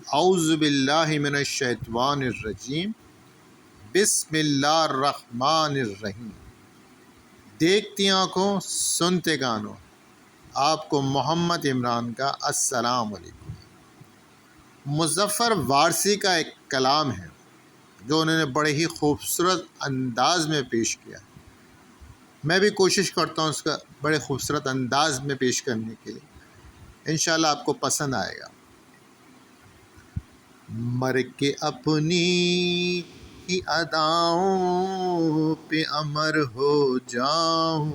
اعوذ باللہ من الشیطان الرجیم، بسم اللہ الرحمن الرحیم۔ دیکھتی آنکھوں سنتے کانوں، آپ کو محمد عمران کا السلام علیکم۔ مظفر وارثی کا ایک کلام ہے جو انہوں نے بڑے ہی خوبصورت انداز میں پیش کیا۔ میں بھی کوشش کرتا ہوں اس کا بڑے خوبصورت انداز میں پیش کرنے کے لیے، انشاءاللہ آپ کو پسند آئے گا۔ مر کے اپنی ہی اداؤں پہ امر ہو جاؤں،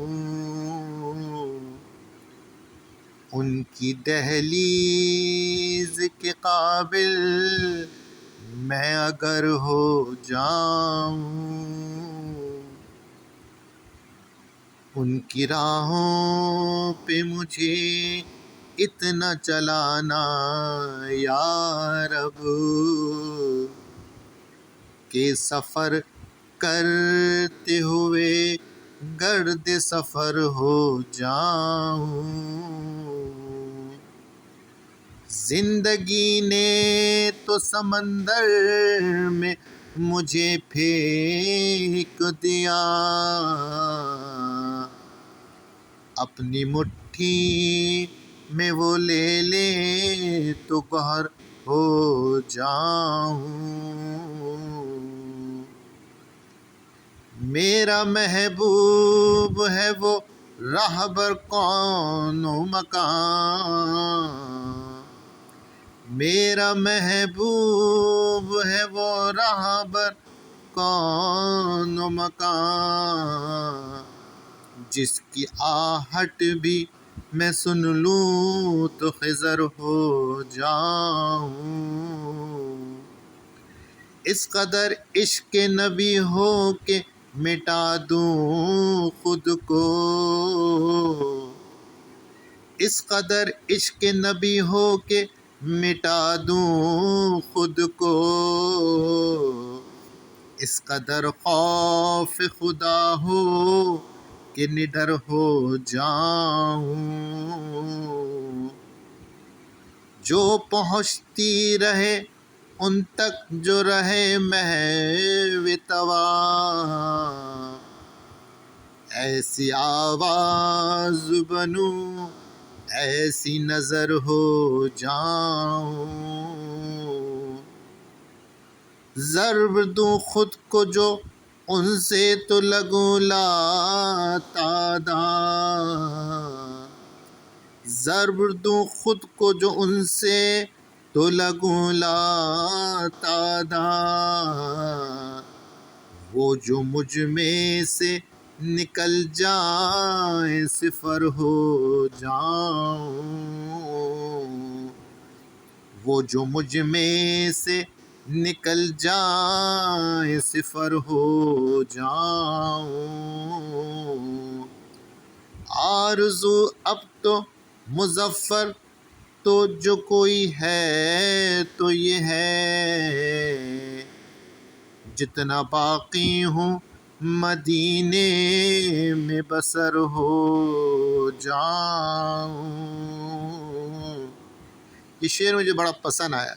ان کی دہلیز کے قابل میں اگر ہو جاؤں، ان کی راہوں پہ مجھے اتنا چلانا یا رب کہ سفر کرتے ہوئے گرد سفر ہو جاؤں۔ زندگی نے تو سمندر میں مجھے پھینک دیا، اپنی مٹھی میں وہ لے لے تو گہر ہو جاؤں۔ میرا محبوب ہے وہ راہبر کون و مکان، میرا محبوب ہے وہ راہبر کون و مکان، جس کی آہٹ بھی میں سن لوں تو خضر ہو جاؤں۔ اس قدر عشق نبی ہو کہ مٹا دوں خود کو، اس قدر عشق نبی ہو کہ مٹا دوں خود کو، اس قدر خوف خدا ہو کہ نڈر ہو جاؤں۔ جو پہنچتی رہے ان تک جو رہے محو طواف، ایسی آواز بنوں ایسی نظر ہو جاؤں۔ ضرب دوں خود کو جو ان سے تو لگوں لا تعداد، ضرب دوں خود کو جو ان سے تو لگوں لا تعداد، وہ جو مجھ میں سے نکل جائے صفر ہو جاؤں، وہ جو مجھ میں سے نکل جائے صفر ہو جاؤں۔ آرزو اب تو مظفر تو جو کوئی ہے تو یہ ہے، جتنا باقی ہوں مدینے میں بسر ہو جاؤں۔ یہ شعر مجھے بڑا پسند آیا۔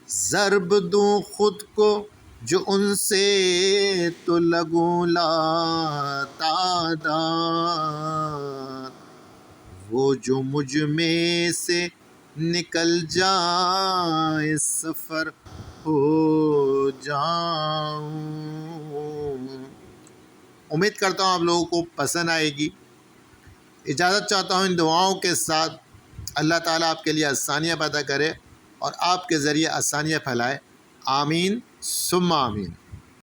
ضرب دوں خود کو جو ان سے تو لگوں لا تعداد، وہ جو مجھ میں سے نکل جائے سفر ہو جاؤں۔ امید کرتا ہوں آپ لوگوں کو پسند آئے گی۔ اجازت چاہتا ہوں ان دعاؤں کے ساتھ، اللہ تعالیٰ آپ کے لیے آسانیاں پیدا کرے اور آپ کے ذریعے آسانیاں پھیلائے، آمین ثم آمین۔